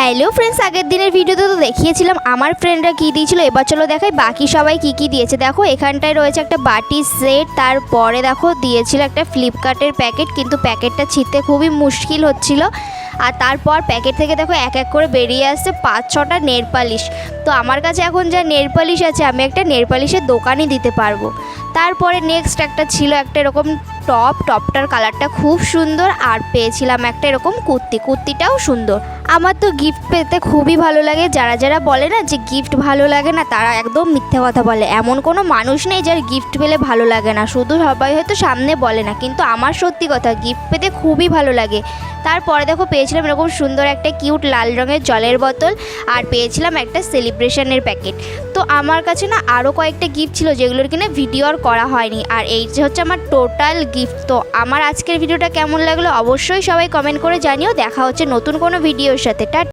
Hello friends, আগের দিনের ভিডিওতে তো দেখিয়েছিলাম আমার ফ্রেন্ডরা কী দিয়েছিল। এবার চলো দেখাই বাকি সবাই কী কী দিয়েছে। দেখো এখানটায় রয়েছে একটা বাটি সেট, তারপরে দেখো দিয়েছিল একটা ফ্লিপকার্টের প্যাকেট, কিন্তু প্যাকেটটা ছিঁড়তে খুবই মুশকিল হচ্ছিল। আর তারপর প্যাকেট থেকে দেখো এক এক করে বেরিয়ে আসছে 5-6টা নেল পালিশ। তো আমার কাছে এখন যা নেল পালিশ আছে আমি একটা নেল পালিশের দোকানই দিতে পারবো। তারপরে নেক্সট একটা ছিল একটা এরকম টপটার কালারটা খুব সুন্দর, আর পেয়েছিলাম একটা এরকম কুর্তিটাও সুন্দর। আমার তো গিফট পেতে খুবই ভালো লাগে। যারা যারা বলে না যে গিফট ভালো লাগে না, তারা একদম মিথ্যে কথা বলে। এমন কোনো মানুষ নেই যার গিফট পেলে ভালো লাগে না, শুধু সবাই হয়তো সামনে বলে না, কিন্তু আমার সত্যি কথা গিফট পেতে খুবই ভালো লাগে। তারপরে দেখো পেয়েছিলাম এরকম সুন্দর একটা কিউট লাল রঙের জলের বোতল, আর পেয়েছিলাম একটা সেলিব্রেশনের প্যাকেট। তো আমার কাছে না আরও কয়েকটা গিফট ছিল যেগুলোর কিনা ভিডিও আর করা হয়নি। আর এই যে হচ্ছে আমার টোটাল গিফট। তো আমার আজকের ভিডিওটা কেমন লাগলো অবশ্যই সবাই কমেন্ট করে জানিও। দেখা হচ্ছে নতুন কোনো ভিডিওর সাথে।